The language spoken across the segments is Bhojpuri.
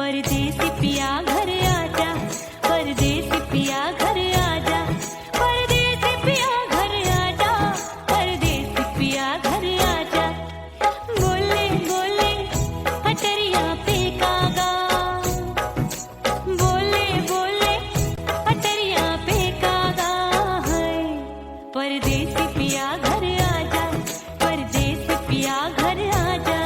परदेसी पिया घर आजा, परदेसी पिया घर आजा, परदेसी पिया घर आजा, परदेसी पिया घर आजा। बोले बोले अटरिया पे कागा, बोले बोले अटरिया पे कागा है। परदेसी पिया घर आजा, परदेसी पिया घर आजा।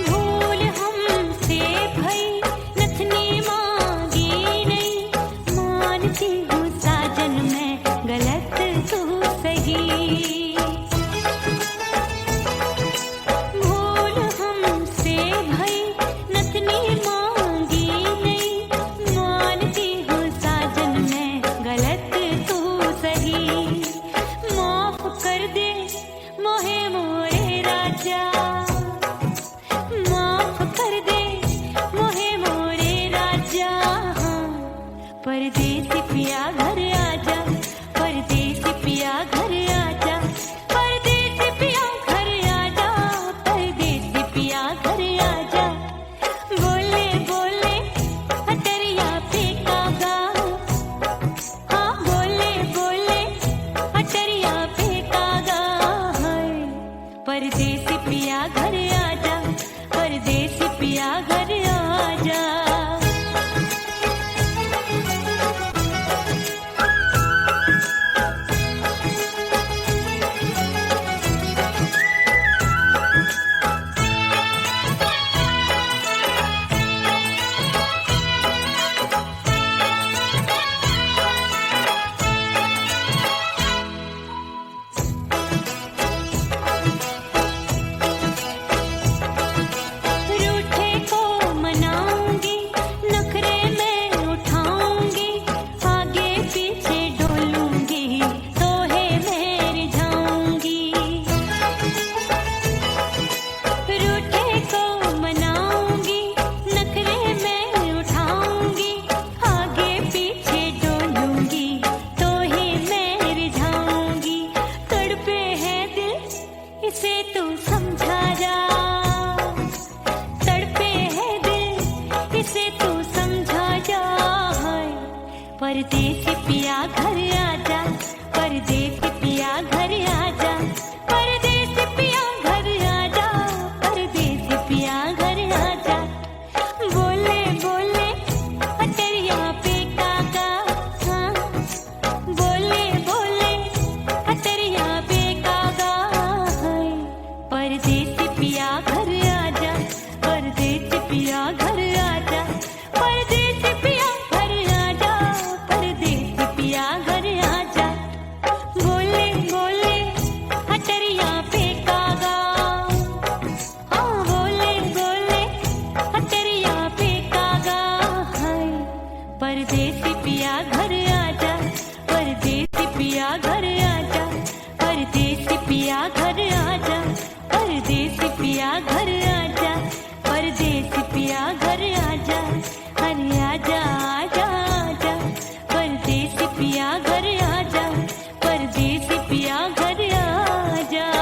भूल हमसे भई नथनी मांगी नहीं, मानती हूँ साजन मैं गलत तू सही। भूल हमसे भई नथनी मांगी नहीं, मानती हूँ साजन मैं गलत तू सही। माफ कर दे मोहे मोरे राजा, माफ कर दे मोहे मोरे राजा। परदेसी पिया घर आजा, परदेसी पिया घर आजा, परदेसी पिया घर आजा, परदेसी पिया घर आजा। बोले बोले अटरिया पे कागा, हाँ बोले बोले अटरिया पे कागा है। परदेसी पिया घर आजा, परदेसी पिया घर आजा। रूठे को मनाऊंगी, नखरे में उठाऊंगी, आगे पीछे डोलूंगी, तोहे में रिझाऊंगी। रूठे को मनाऊंगी, नखरे में उठाऊंगी, आगे पीछे डोलूंगी, तोहे में रिझाऊंगी। तड़पे है दिल इसे तू समझा जा, तड़पे है दिल इसे तू समझा जा। परदेसी पिया घर आजा, परदेसी पिया घर आजा, परदेसी पिया घर आजा, परदेसी पिया घर आजा। बोले बोले अटरिया पे कागा, हाँ बोले बोले अटरिया पे कागा है। परदेसी पिया घर आजा, परदेसी पिया घर आजा, परदेसी पिया घर आजा, परदेसी पिया घर आजा। बोले बोले अटरिया पे कागा, हाँ बोले बोले अटरिया पे कागा है। परदेसी पिया घर आजा, परदेसी पिया घर आजा, परदेसी पिया घर आजा, परदेसी पिया घर आजा, परदेसी पिया घर आजा। अरे आजा आजा आजा, परदेसी पिया घर आजा, परदेसी पिया घर आजा।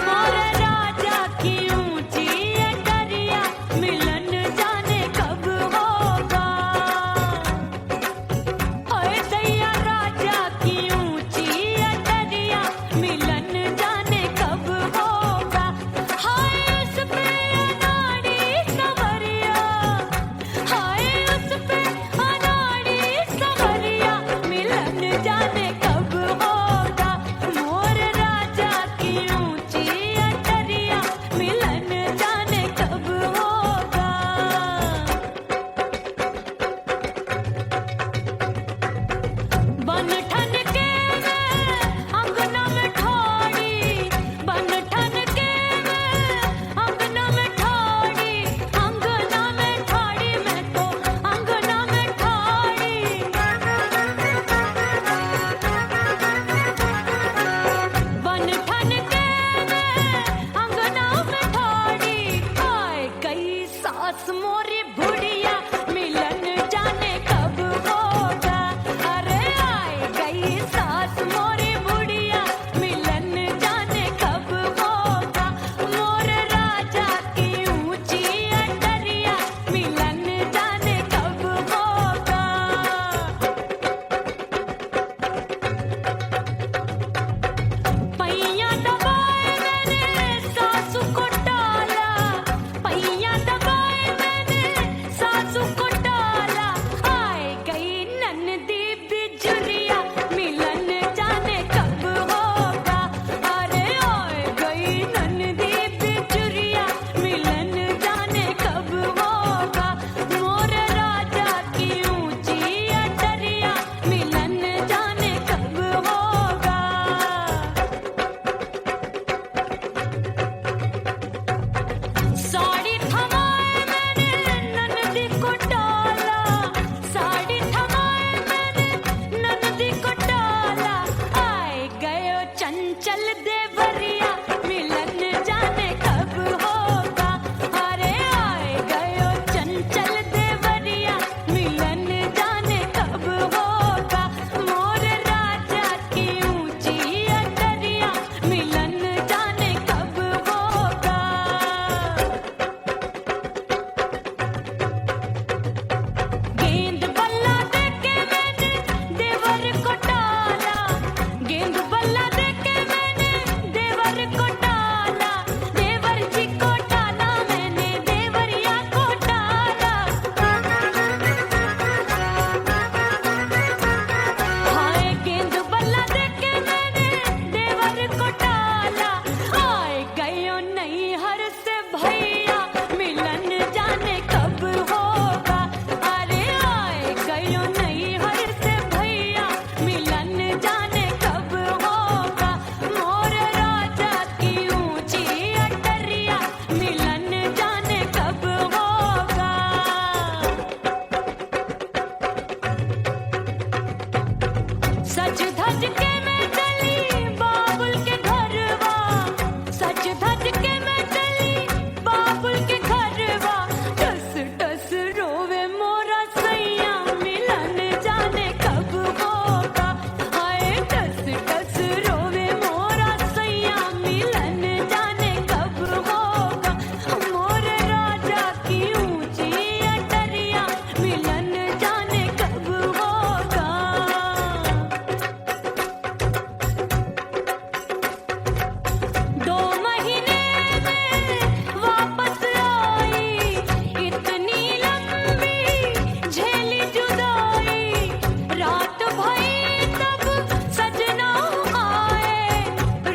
मोरा राजा की ऊंची अटरिया, मिलन जाने कब होगा। हाय दैया राजा की ऊंची अटरिया, मिलन जाने कब होगा। हाय उस पे अनाड़ी सवरिया, हाय उस पे अनाड़ी सवरिया, मिलन जाने कब होगा। मोर राजा की ऊंची चंचल देवरिया मिलन जाने कब होगा। अरे आए गयो चंचल देवरिया मिलन जाने कब होगा। मोर राजा की ऊंची अटरिया मिलन जाने कब होगा। गेंद बल्ला देके मैंने देवर को टाला। गेंद बल्ला देके मैंने देवर को टाला। देवर जी को टाला मैंने देवरिया को टाला। हाय गेंद बल्ला देके मैंने देवर को टाला। आए गयो नैहर से भैया मिलन जाने कब होगा। अरे आए गयो नैहर से भैया मिलन जाने कब होगा। मोर राजा की ऊंची अटरिया मिलन जाने कब होगा। सज धज के मैं चली बाबुल के घरवा। सज धज के मैं चली बाबुल के घरवा। टस टस रोवे मोरा सैया मिलन जाने कब होगा। हाय टस टस रोवे मोरा सैया मिलन जाने कब होगा। मोर राजा की ऊंची अटरिया मिलन जाने कब होगा। 2 महीने में वापस आई इतनी लंबी झेली जुदाई। रात भई तब सजना आए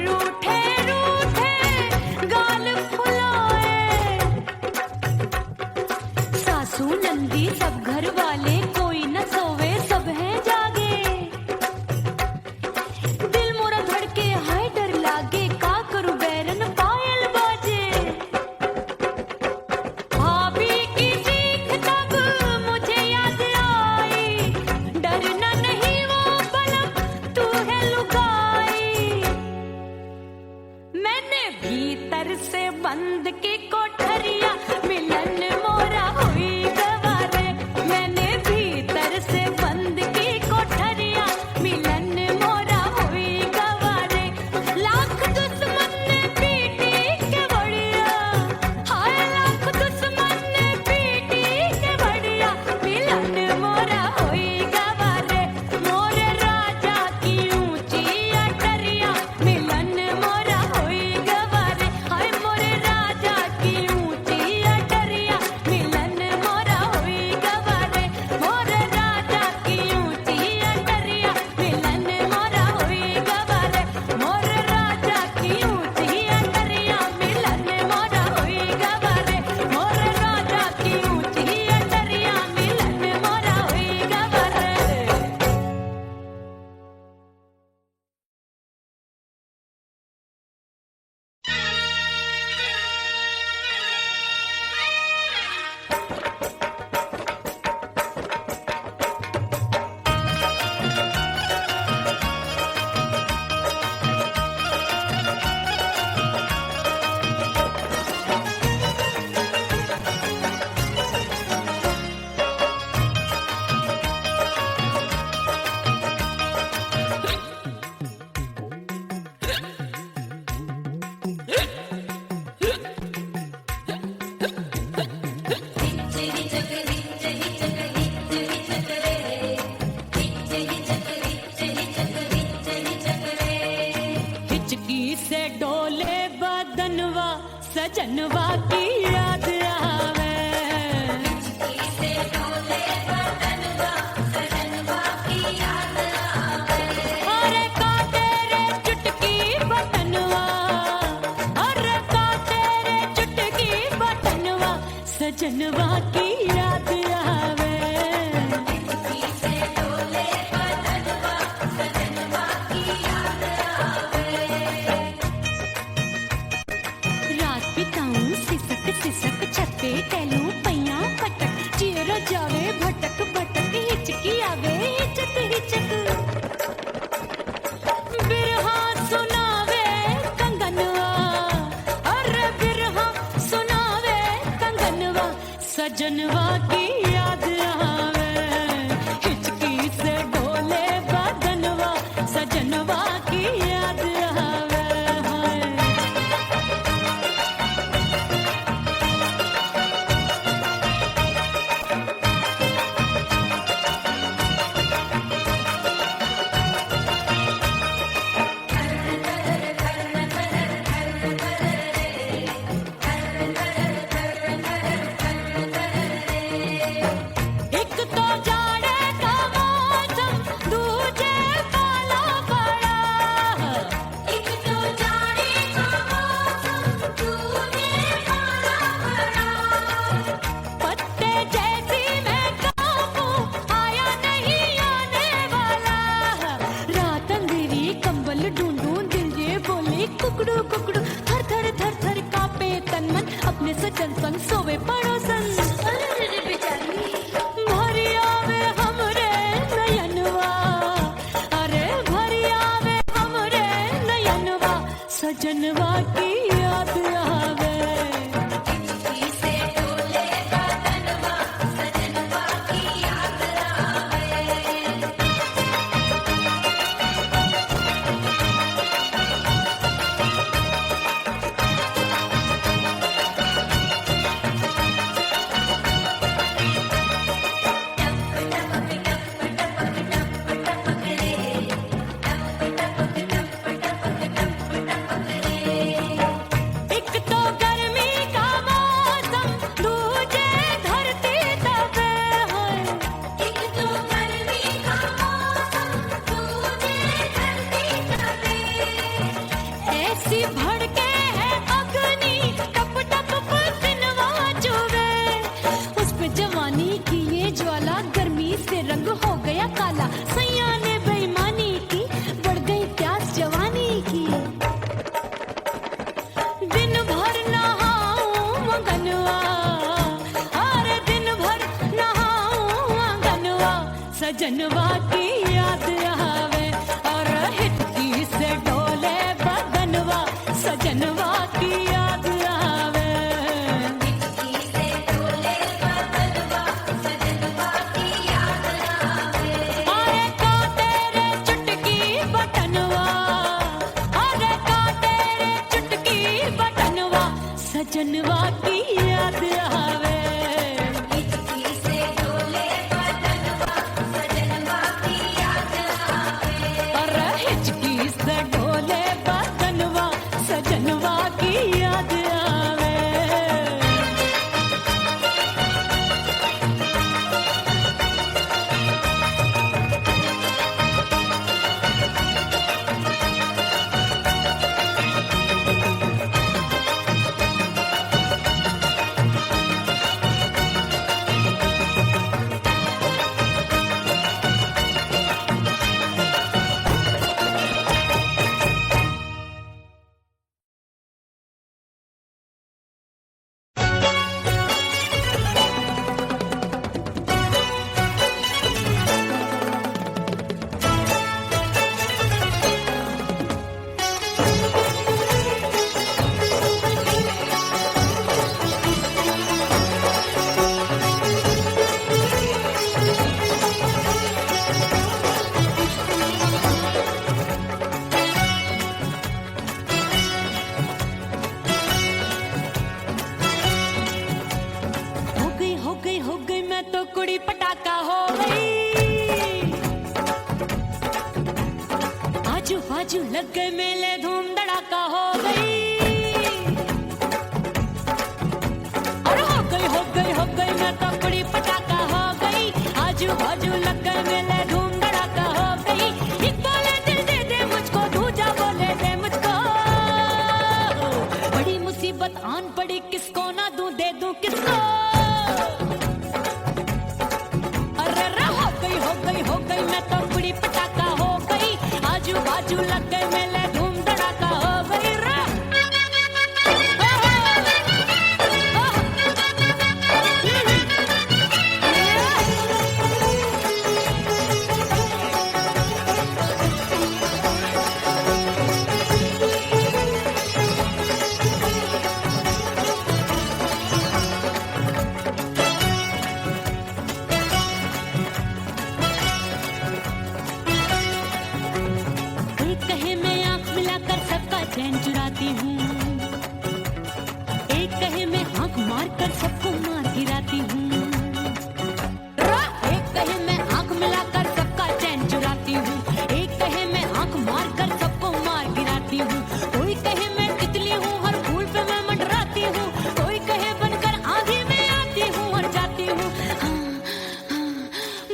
रूठे रूठे गाल फुलाए। सासू नंदी सब घर वाले कोई न सोवे सब हैं जागे। दिल मोरा धड़के हाय डर लागे का करूं बैरन पायल बाजे। भाभी की चीख तब मुझे याद आई। डरना नहीं वो बलम तू है लुगाई। मैंने भीतर से बंद की कोठरिया मिलन मोरा हुई गवारे। मैंने भीतर से बंद की कोठरिया मिलन मोरा हुई गवारे। लाख दुश्मन ने पीटी के बढ़िया। हाय लाख दुश्मन ने पीटी के बढ़िया मिलन मोरा हुई गवारे। मोर राजा की ऊंची अटरिया मिलन मोरा हुई गवारे। हाय मोर राजा की ऊंची अटरिया मिलन मोरा हुई गवारे। मोर राजा की ऊंची अटरिया मिलन मोरा हुई गवारे। मोर राजा की ऊंची अटरिया मिलन मोरा हुई गवारे। मोर राजा की ऊंची अटरिया मिलन मोरा हुई गवारे। हिचकी से डोले बदनवा सजनवा की याद आवे। अरे का तेरे चुटकी बटनवा। अरे का तेरे चुटकी बटनवा सजनवा की याद आवे। रात बिताऊं सिसक सिसक छते टैलूं पैया पटक। चेहरा जावे भटक भटक हिचकी आवे हिचक हिचक। बिरहा सुनावे सजनवा की याद आवे, हिचकी से डोले बदनवा, सजनवा की याद आवे। एक तो जाड़े का मौसम, दूजे पाला पड़ा। एक तो जाड़े का मौसम, दूजे पाला पड़ा। पत्ते जैसी मैं कांपू, आया नहीं आने वाला। रात अंधेरी कंबल ढूंढूं, दिल ये बोले कुकड़ू कुकड़ू। थर थर थर थर कांपे तन मन, अपने सजन संग सोवे पड़ोसन। भरी आवे हमरे नयनवा, अरे भरी आवे हमरे नयनवा, सजनवा की याद आवे। हिचकी से डोले बदनवा, सजनवा की याद आवे। एक तो गर्मी का मौसम, दूजे धरती तपे है। एक तो गर्मी का मौसम, दूजे धरती तपे। ऐसी भड़के है अग्नि, टप टप पसीनवा चुभे। उस पे जवानी की ये ज्वाला, गर्मी से रंग हो गया काला। सैया ने बेईमानी की, बढ़ गई प्यास जवानी की। दिन भर नहाऊं मगनवा, अरे दिन भर नहाऊं मगनवा, सजनवा की याद आवे। और हिचकी से डोले बदनवा, सजनवा की याद आवे। हिचकी से डोले बदनवा, सजनवा की याद आवे। अरे का तेरे चुटकी बटनवा, अरे का तेरे चुटकी बटनवा, सजनवा की याद आवे। हिचकी से डोले बदनवा, सजनवा की याद आवे। अरे हिचकी से डोले बदनवा, सजनवा की याद आवे। बाजू लग गए मेले धूम धड़ाका हो गई। और हो गई मैं तो बड़ी पटाखा हो गई। आजू बाजू लग गए मेले धूम धड़ाका हो गई। एक बोले दिल दे दे मुझको, दूजा बोले दे मुझको। बड़ी मुसीबत आन पड़ी, किसको ना दूं दे दूं किसको। हो गई मैं तो बड़ी पटाखा हो गई। आजू बाजू लग गए मेले धूम धड़ाका हो गई। उड़ाती हूँ। एक कहे मैं आंख मार कर सबको मार गिराती हूँ। एक कहे मैं आंख मिलाकर सबका चैन चुराती हूँ। एक कहे मैं आंख मार कर सबको मार गिराती हूँ। कोई कहे मैं तितली हूँ, हर फूल पे मैं मंडराती हूँ। कोई कहे बनकर आंधी में आती हूँ और जाती हूँ।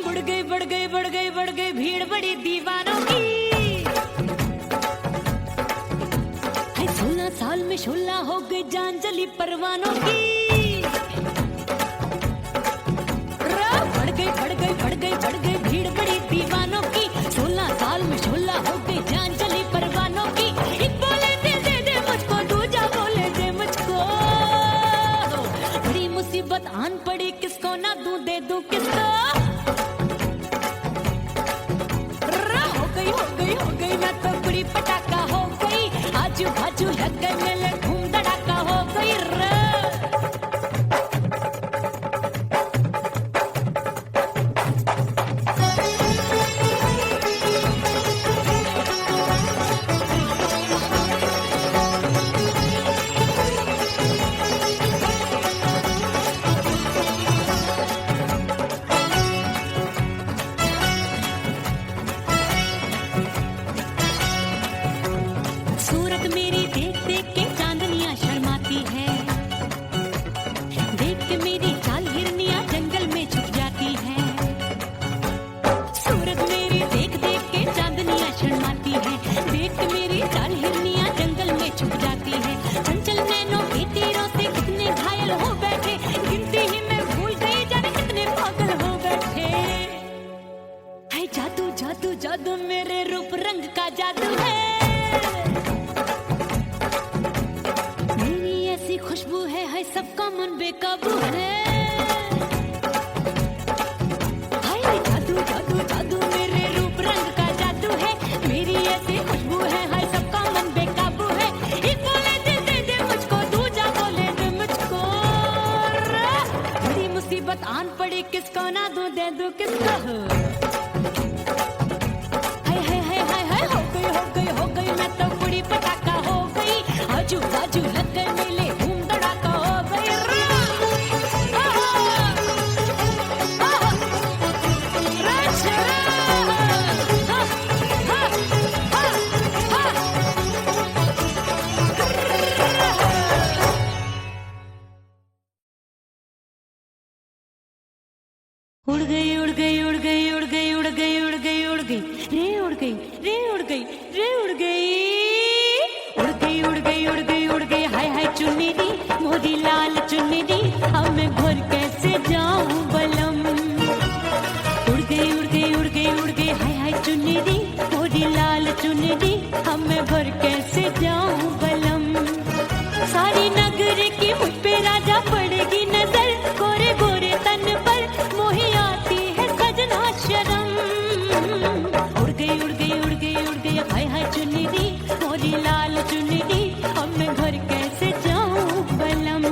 बढ़ गई बढ़ गई बढ़ गई बढ़ गई भीड़ बड़ी दीवानों की। 16 साल में शोला हो गई जान जली परवानों की। बढ़ गई बढ़ गई बढ़ गई बढ़ गई भीड़ बड़ी दीवानों की। 16 साल में शोला हो गई जान जली परवानों की। एक बोले दिल दे दे मुझको, दूजा बोले दे मुझको। बड़ी मुसीबत आन पड़ी, किसको ना दूं दे दूं किसको। हो गई मैं तो बड़ी पटाखा हो गई। आजू बाजू लग गए मेले, धूम धड़ाका हो गई। सूरत मेरी देख देख के चांदनियां शर्माती है। देख के मेरी चाल हिरनियां जंगल में छुप जाती है। सूरत मेरी देख देख के चांदनियां शर्माती है। देख के मेरी चाल हिरनियां जंगल में छुप जाती है। चंचल नैनों के तीरों से कितने घायल हो बैठे, गिनती ही मैं भूल गई जाने कितने पागल हो बैठे। है जादू जादू जादू मेरे रूप रंग का जादू है। खुशबू है सबका मन बेकाबू है। हाय जादू जादू जादू मेरे रूप रंग का जादू है। मेरी ऐसी खुशबू है, हाय सबका मन बेकाबू है। एक बोले दे दे मुझको, दूजा बोले दे मुझको। बड़ी मुसीबत आन पड़ी, किसको ना दूं दे दूं किसको। हाय हाय हाय हाय हाय हो गई हो गई हो गई मैं तो बड़ी पटाखा हो गई। आजू बाजू लग गए मेले, उड़ गई उड़ गई उड़ गई उड़ गई उड़ गई उड़ गई उड़ गई रे उड़ गई रे उड़ गई रे उड़ गई उड़ गई उड़ गई उड़ गई उड़ गई। हाय हाय चुन्नी दी मोरी लाल चुन्नी दी, अब मैं घर कैसे जाऊं बलम। उड़ गई उड़ गई उड़ गई उड़ गई हाय हाय चुन्नी दी मोरी लाल चुन्नी दी, अब मैं घर कैसे जाऊं बलम। सारी नगर की मुझ पे राजा पड़ेगी नजर, गोरे गोरे तन पर मोही आती है सजना शर्म। उड़ गई उड़ गई उड़ गई उड़ गई हाय हाय चुन्नी दी मोरी लाल चुन्नी दी, अब मैं घर कैसे जाऊं बलम।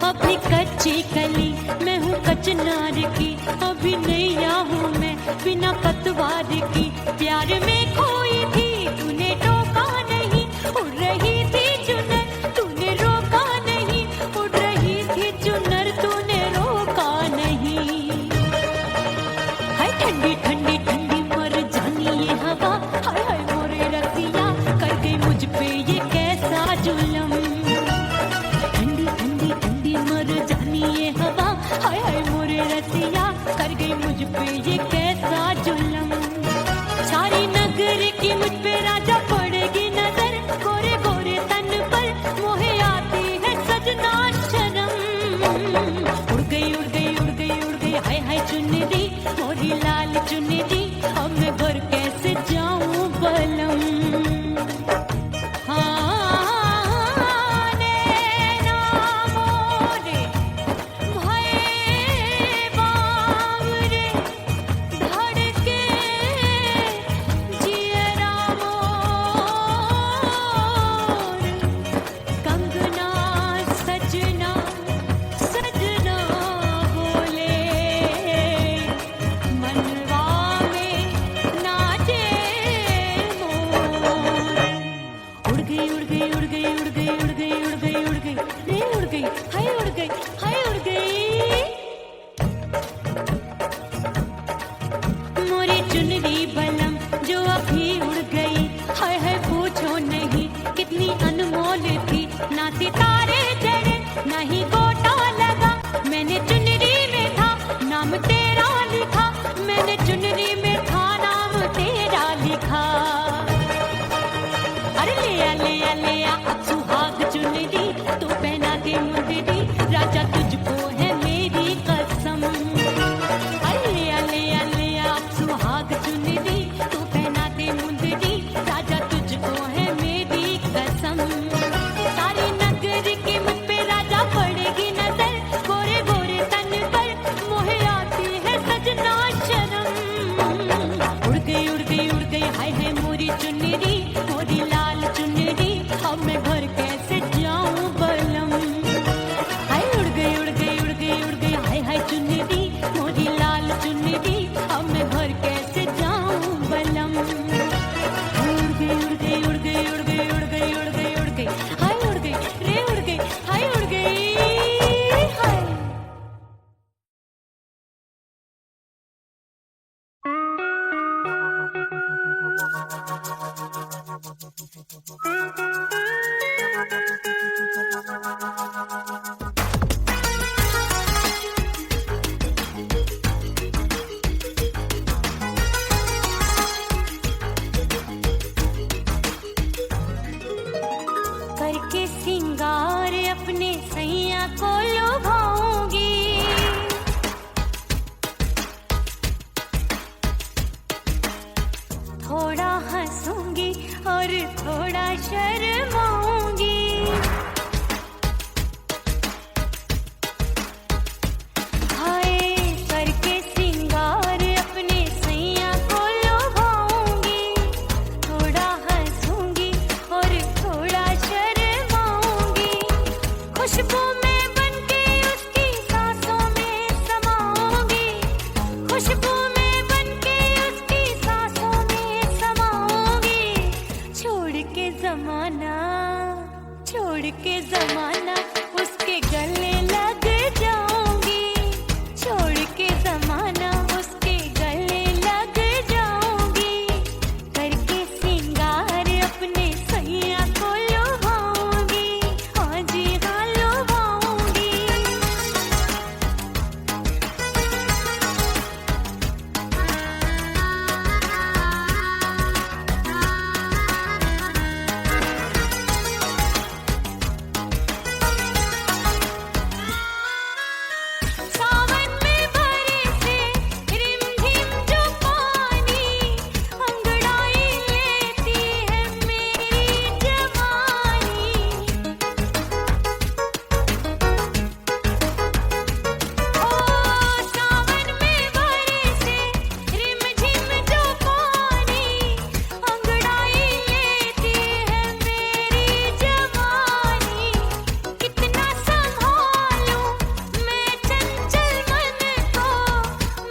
अभी कच्ची कली मैं हूँ कचनार की, अभी नैया हूँ मैं बिना पतवार की। प्यार में खोई थी तूने टोका नहीं, उड़ रही थी चुनर तूने रोका नहीं, उड़ रही थी चुनर तूने रोका नहीं। हाय ठंडी ठंडी ठंडी मर जानी ये हवा, हाय हाय मोरे रतिया कर गई मुझ पे ये कैसा जुल्म। ये हवा हाय हाय मोरे रतिया कर गई मुझ पे ये कैसा जुल्म। सारी नगर की मुझ पे राजा पड़ेगी नजर, गोरे गोरे तन पर मोहे आती है सजना शर्म। उड़ गई उड़ गई उड़ गई उड़ गई हाय हाय चुन्नी दी मोरी लाल चुन्नी दी, अब मैं घर कैसे जाऊं बलम। हाँ नैना मोरे भये चुनरी बलम जो अभी उड़ गई, हाय हाय पूछो नहीं कितनी अनमोल थी। ना सितारे जड़े ना ही गोटा लगा, मैंने चुनरी में था नाम तेरा लिखा, मैंने चुनरी में था नाम तेरा लिखा। अरे ले आ अब सुहाग चुनरी, तू पहना दे मुंदरी, राजा तुझको है मेरी कसम। अरे ले आ अब सुहाग चुनरी, तू पहना दे मुंदरी, राजा तुझको है मेरी कसम। सारी नगर की मुझ पे राजा पड़ेगी नजर, गोरे गोरे तन पर मोहे आती है सजना शर्म। उड़ गई हाय हाय मोरी चुनरी, मोरी लाल चुनरी, अब मैं घर कैसे जाऊं बलम। हाय उड़ गई हाय हाय चुनरी, मोरी लाल चुनरी, अब मैं घर कैसे जाऊं बलम। उड़ गई हाय उड़ गई रे उड़ गई हाय उड़ गई हाय। करके सिंगार अपने सैया को लुभाऊंगी, थोड़ा हंसूंगी और थोड़ा शर्माऊंगी। हाय करके सिंगार अपने सैया को लुभाऊंगी, थोड़ा हंसूंगी और थोड़ा शर्माऊंगी। खुशबू में बनके उसकी सांसों में समाऊंगी, खुशबू में बनके उसकी सांसों में समाऊंगी। छोड़ के जमाना उसके गले लग जाऊंगी, छोड़ के जमाना उसके गले लग जाऊंगी। करके सिंगार अपने सैया को लुभाऊंगी, हाँ जी हाँ लुभाऊंगी। सावन में बरसे रिमझिम जो पानी, अंगड़ाई लेती है मेरी जवानी। ओ सावन में बरसे रिमझिम जो पानी, अंगड़ाई लेती है मेरी जवानी। कितना संभालूं मैं चंचल मन को,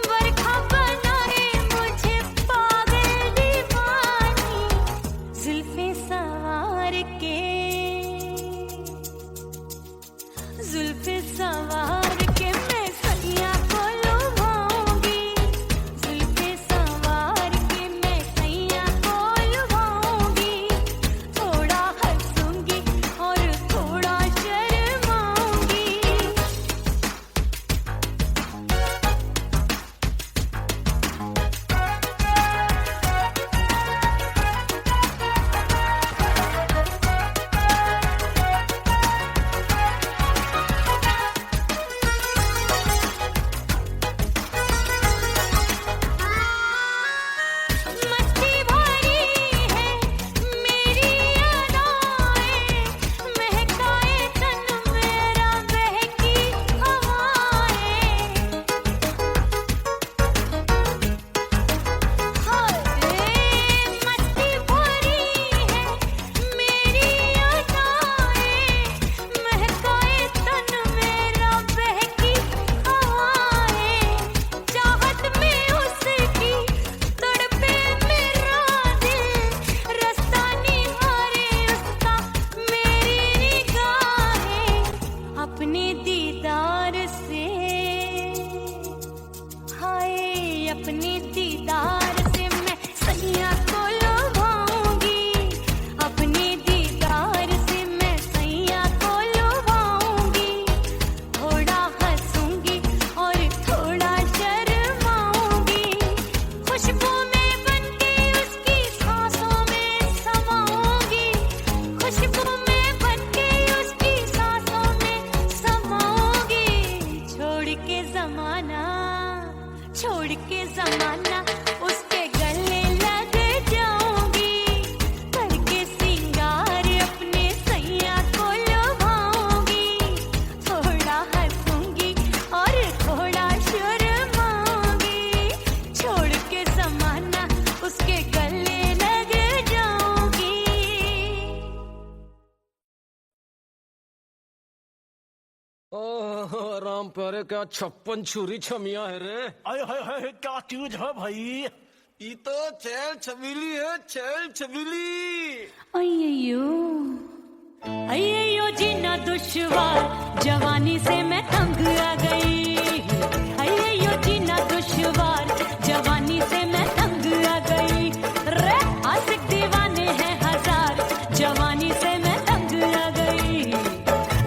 बरखा बनाए मुझे पागल दीवानी। जुल्फे सवार के मैं सैया को लुभाऊंगी, जुल्फे सवार के मैं सैया को लुभाऊंगी। थोड़ा हंसूंगी और थोड़ा शर्माऊंगी। मस्ती भरी है मेरी अदाएं, महकाए तन मेरा बहकी हवाएं। हाय मस्ती भरी है मेरी अदाएं, महकाए तन मेरा बहकी हवाएं। चाहत में उसकी तड़पे मेरा दिल, रास्ता निहारे उसका मेरी निगाहें। अपने दीदार से हाय अपने दीदार से छोड़ के जमाना उसके गले लग जाऊंगी, करके सिंगार अपने सैया को लुभाऊंगी, थोड़ा हंसूंगी और थोड़ा शर्माऊंगी, छोड़ के जमाना उसके गले लग जाऊंगी। ओह राम प्यारे, क्या 56 छुरी छमिया है रे। आय हाय हाय, क्या चीज है भाई? ये तो चैल छबीली है, चैल छबीली। अय्यो अय्यो जीना दुश्वार, जवानी से मैं तंग आ गई। अय्यो जीना दुश्वार, जवानी से मैं तंग आ गई। रे आशिक दीवाने हैं हजार, जवानी से मैं तंग आ गई।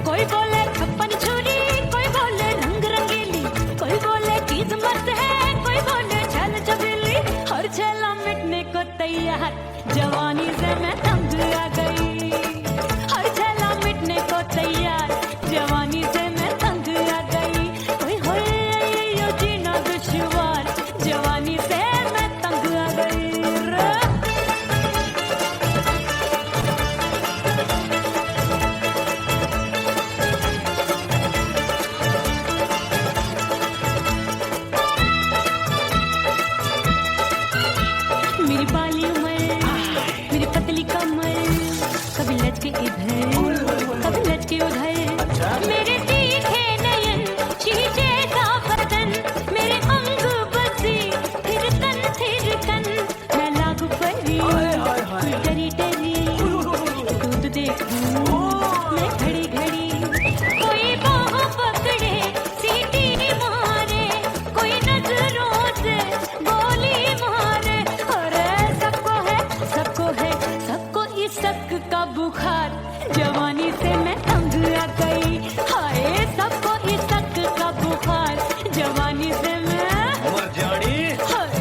कोई बोले 56 छुरी, कोई बोले रंग रंगीली, कोई बोले चीज मस्त है, कोई बोले छल छबीली। हर छला मिटने को तैयार, जवानी से मैं तंग आ गई। हर छला मिटने को तैयार, जवानी से मैं तंग आ गई। ओए होए यो जीना दुश्वार, जवानी से मैं तंग आ गई रे। मेरी बाली उमर, मेरी पतली कमर, कभी लचके इधर कभी लचके उधर। मेरे तीखे नयन, शीशे सा बदन, मेरे अंग बसी थिरकन। मैं लागू परी, डरी डरी, दूध देखूं मैं घड़ी घड़ी। कोई बाहों पकड़े, सीटी मारे, कोई नजरों से गोली मारे। अरे सबको इसक का बुखार, जवानी से मैं तंग आ गई। हाय सबको इसक का बुखार, जवानी से मैं मर जानी। हाय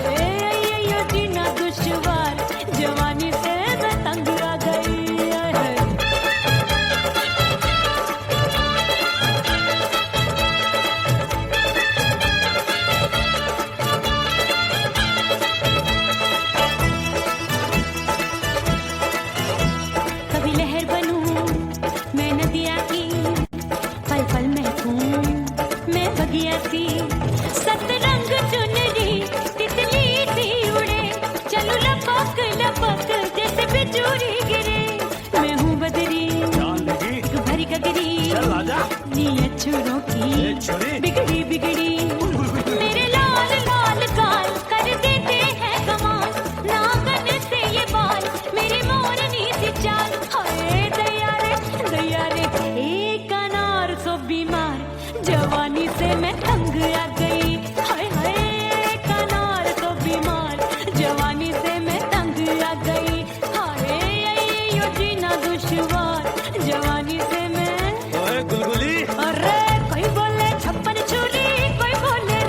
ये जीना दुश्वार, जवानी से मैं तंग आ गई। हाय। कभी लहर बनूं मैं नदिया की, पल पल महकूं मैं बगिया सी। सतरंग चुनरी तितली सी उड़े, चलूं लपक लपक जैसे बिजुरी गिरे। मैं हूँ बदरी, जान लगी? एक भरी गगरी, चल आजा। नीयत छुरों ए की छुरी। बिगड़ी बिगड़ी। मेरे लाल लाल गाल कर देते हैं कमाल, नागन से ये बाल मेरी मोरनी सी चाल। हाय दया रे एक अनार सो बीमार, जवानी से मैं तंग आ गई। हाय हाय एक अनार सो बीमार, जवानी से मैं तंग आ गई। हाय यो जीना दुश्वार, जवानी से मैं। ओए गुलगुली, अरे कोई बोले 56 छुरी, कोई बोले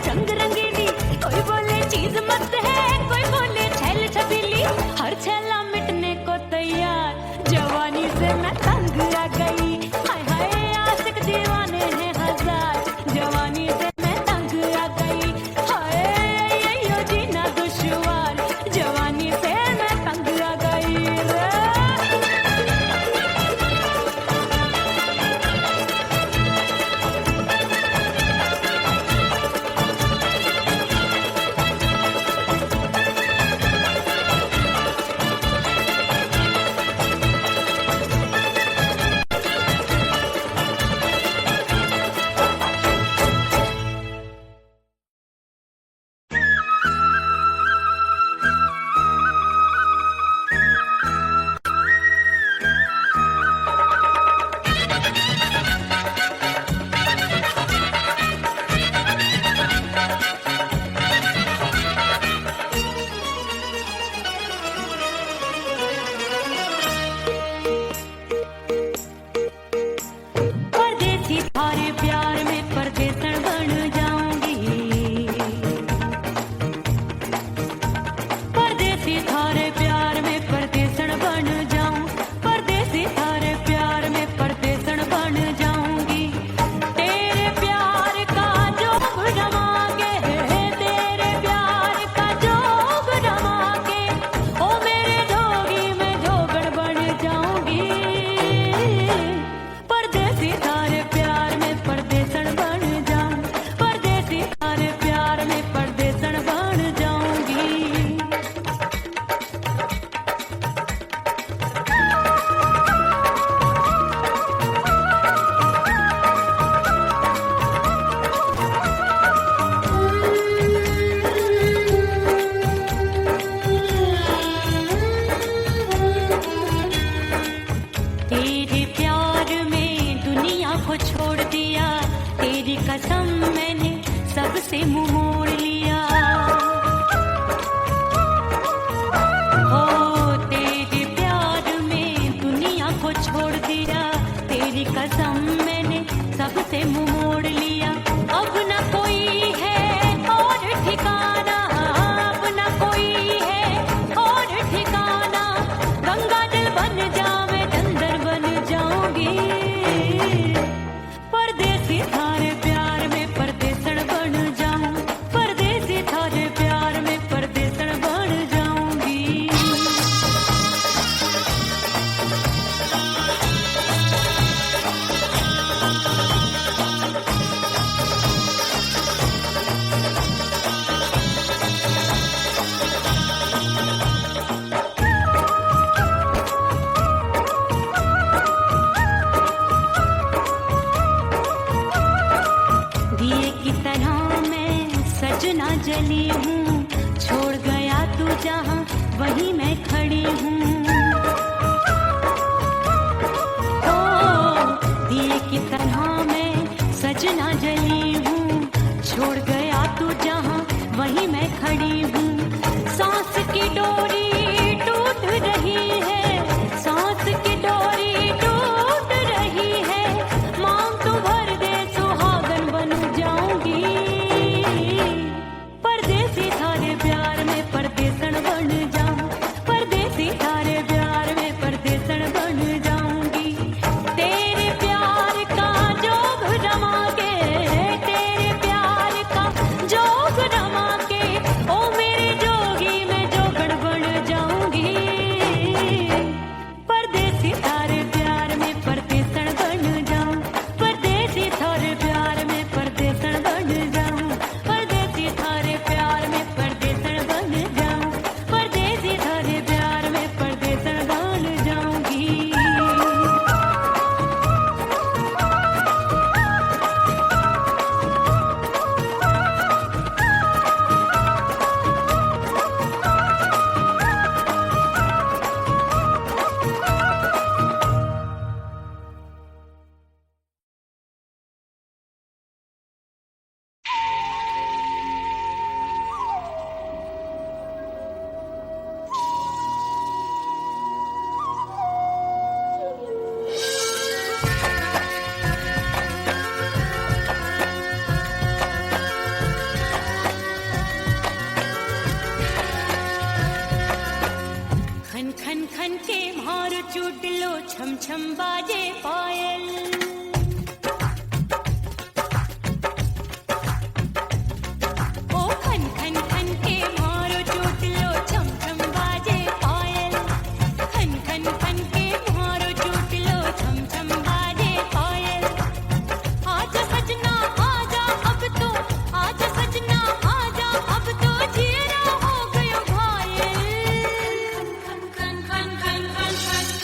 सबसे मुंह मोड़ लिया। हो तेरे प्यार में दुनिया को छोड़ दिया, तेरी कसम मैंने सबसे मुंह मोड़ लिया। अब न कोई है और ठिकाना, अब न कोई है और ठिकाना। गंगा जल बन जावे चंदर बन जाऊंगी, परदेसी थारे प्यार में परदेसण बन जाऊं, परदेसी थारे प्यार में परदेसण बन जाऊंगी। दिए की तरह मैं सजना जली हूँ, छोड़ गया तू जहाँ वहीं मैं खड़ी हूँ। ओ दिए की तरह मैं सजना जली हूँ, छोड़ गया तू जहाँ वहीं मैं खड़ी हूँ। सांस की डोरी टूट रही है, सांस की डोरी टूट रही है। मांग तू भर दे सुहागन बन जाऊंगी, परदेसी थारे प्यार में परदेसण बन जाऊं, परदेसी थारे प्यार में परदेसण बन जाऊंगी। तेरे प्यार का जोग रमा के, तेरे प्यार का जोग रमा के, ओ मेरे जोगी मैं जोगण बन जाऊंगी, परदेसी थारे प्यार में परदेसण बन जाऊं, परदेसी थारे प्यार में परदेसण बन जाऊं, परदेसी थारे प्यार में परदेसण बन जाऊं, परदेसी थारे प्यार में परदेसण बन जाऊंगी। खन खन खन के मार चुटलो छम छम बाजे पायल। ओ खन खन खन के मार चुटलो छम छम बाजे पायल, खन खन खन के मार चुटलो छम छम बाजे पायल। आजा सजना आजा अब तो, आजा सजना आजा अब तो, जीना हो गयो घायल। खन खन खन खन खन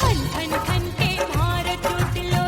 खन खन खन के मार टूटलो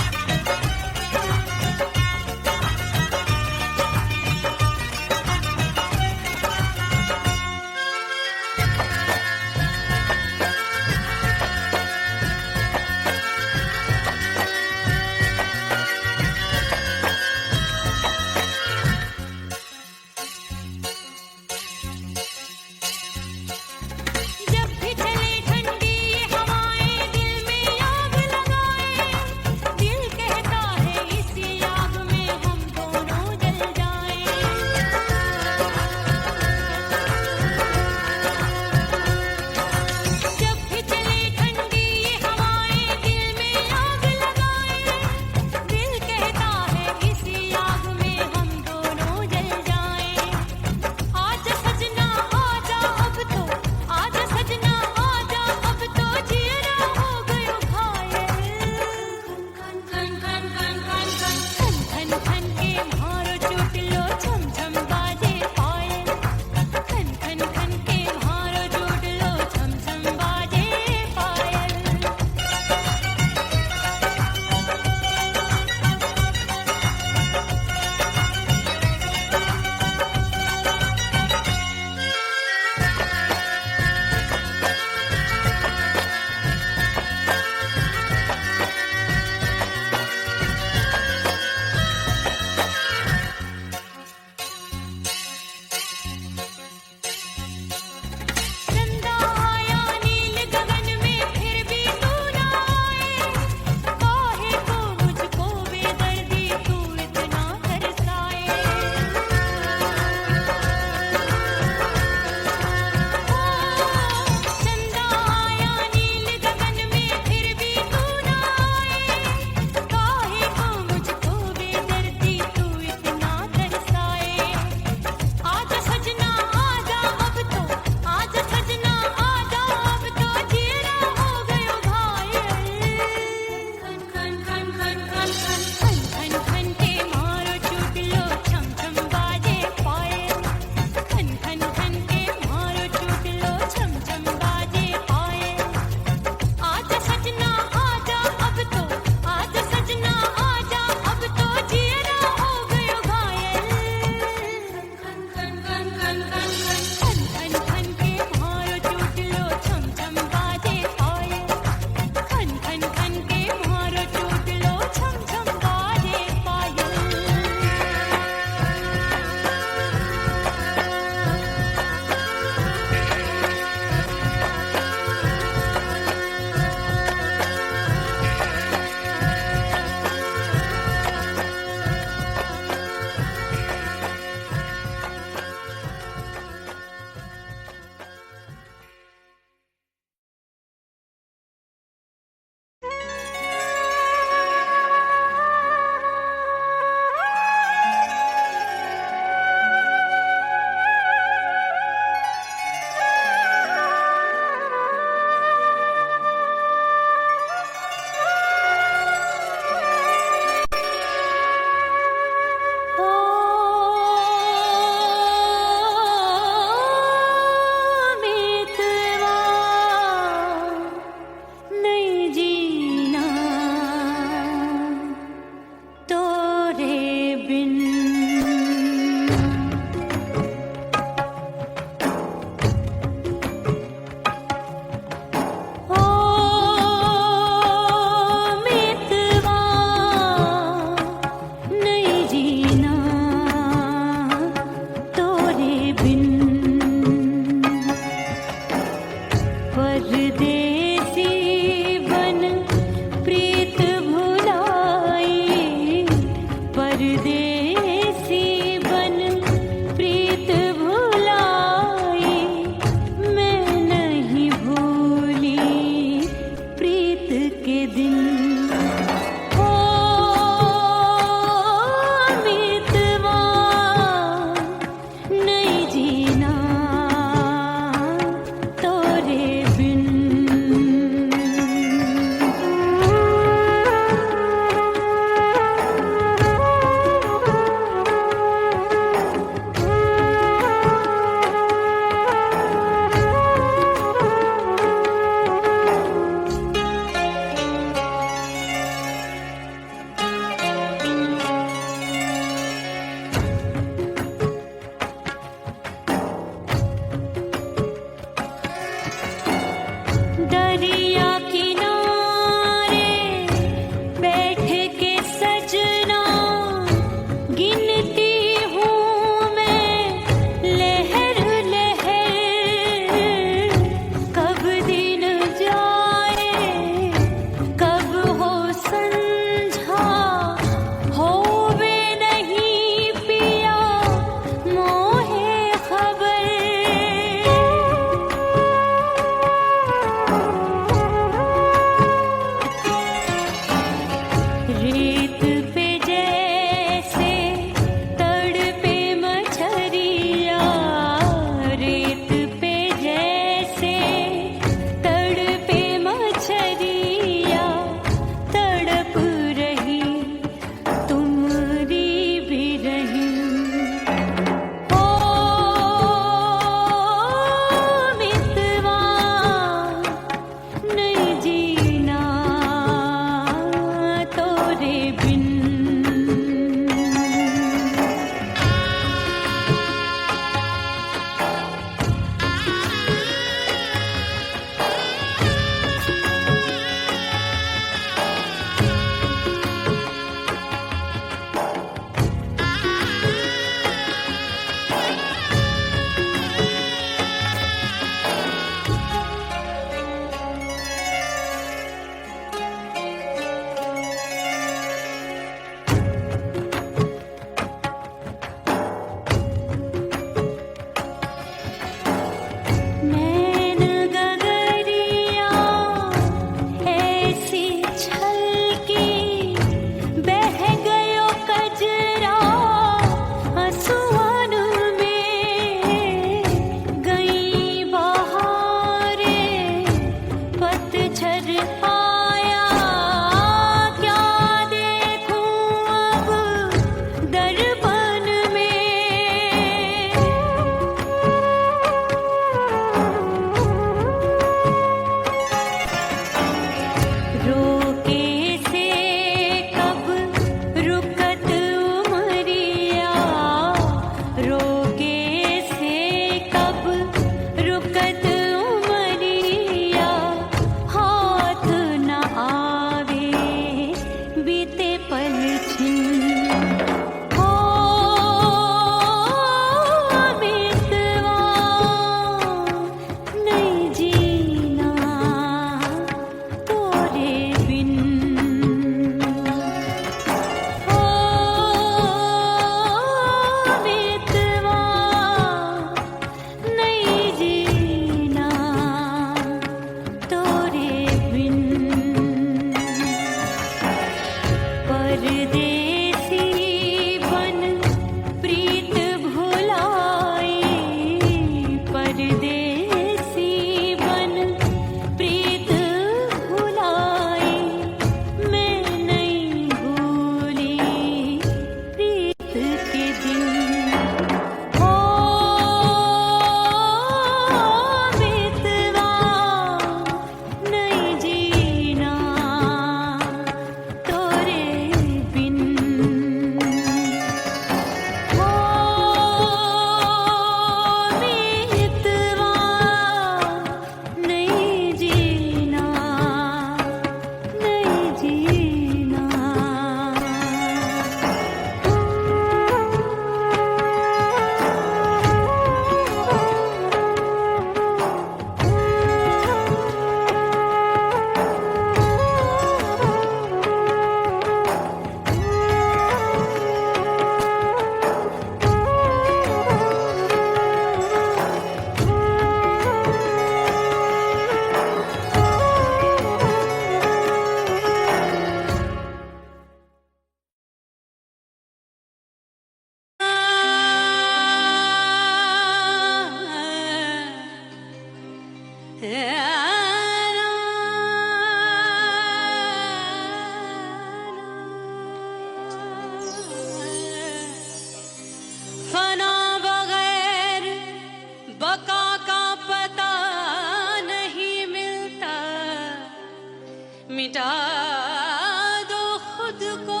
मिटा दो खुद को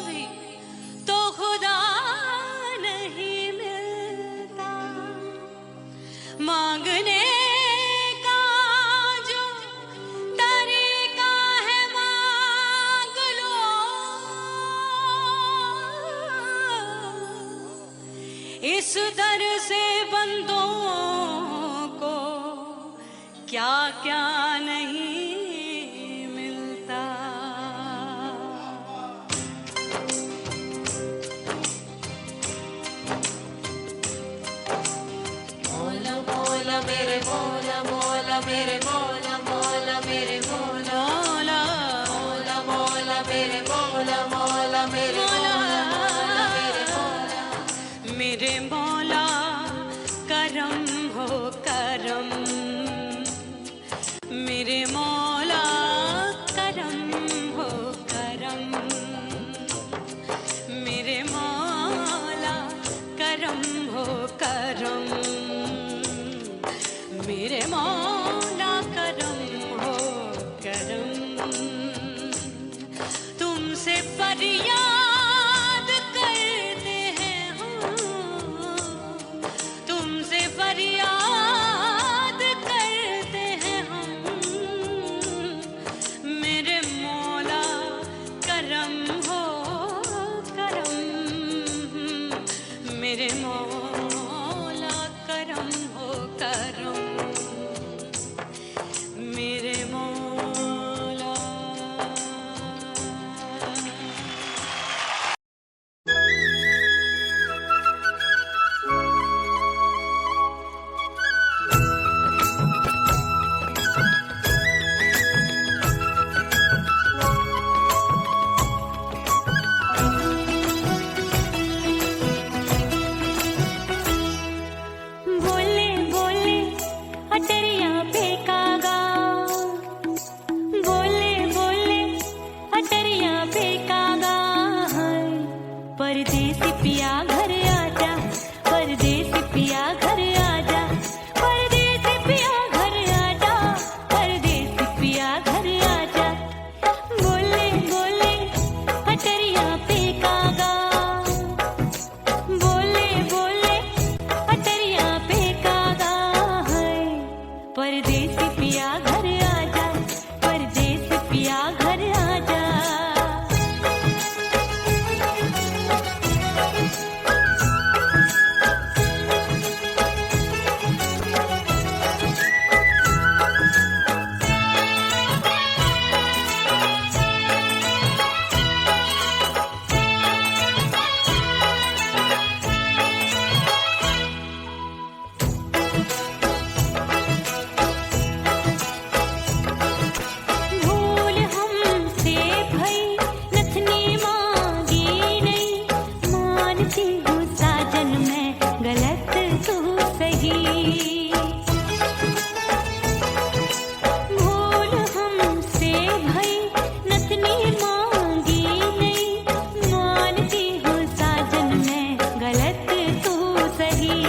भी तो खुदा नहीं मिलता। मांगने का जो तरीका है मांग लो, इस दर से बंदों को क्या क्या नहीं मिलता। मौला मौला मेरे मौला मौला मेरे मौला मौला मेरे मौला मौला मौला मेरे मौला मौला मेरे मौला मेरे मौला मेरे मौला करम हो करम, मेरे मौला करम हो करम, मेरे मौला करम हो करम, मेरे मौला करम हो करम। तुमसे फरियाद करते हैं हम, तुमसे फरियाद करते हैं हम, मेरे मौला करम हो करम, मेरे मौला करम हो करम, मेरे मौला। बोले बोले अटरिया पे कागा, बोले बोले अटरिया पे कागा, परदेसी पिया घर आजा, परदेसी पिया घर आजा, परदेसी पिया घर आजा, परदेसी पिया घर आजा। बोले बोले अटरिया पे कागा, बोले बोले अटरिया पे कागा, परदेसी पिया घर आजा, परदेसी पिया घर आजा। भूल हमसे भई नथनी मांगी नहीं, मानती हूँ साजन मैं गलत तू सही। भूल हमसे भई नथनी मांगी नहीं, मानती हूँ साजन मैं गलत तू सही।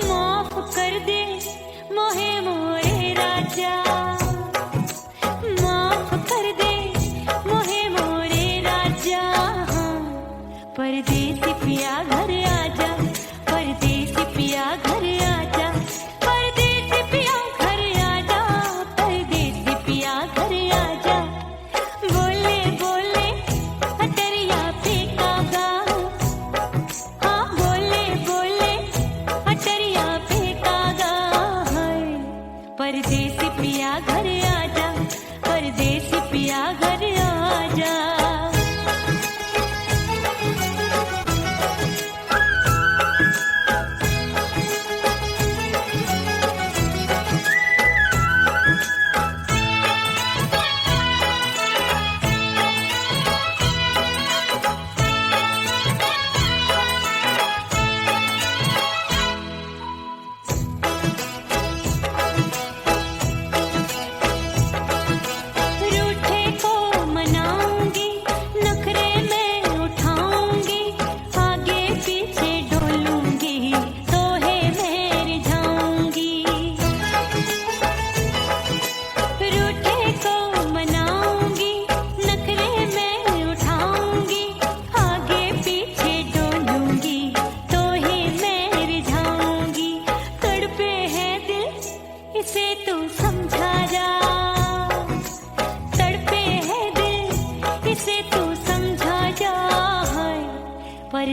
माफ कर दे मोहे मोरे राजा, माफ कर दे मोहे मोरे राजा, परदेसी पिया घर आजा, परदेसी पिया घर आजा, परदेसी पिया घर आजा, परदेसी पिया घर आजा। बोले बोले अटरिया पे कागा, हाँ बोले बोले अटरिया पे कागा, परदेसी पिया घर आजा, परदेसी पिया घर आजा।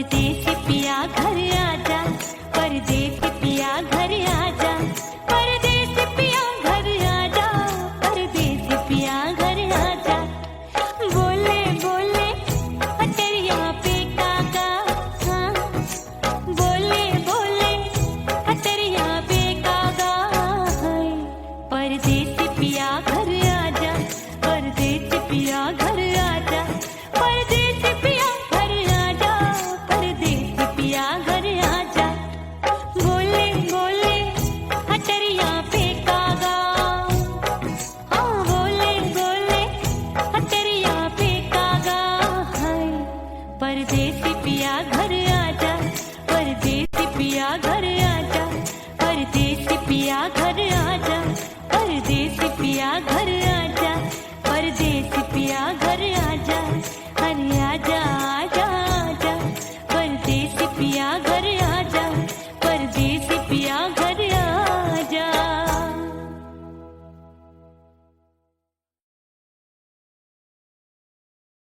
परदेसी पिया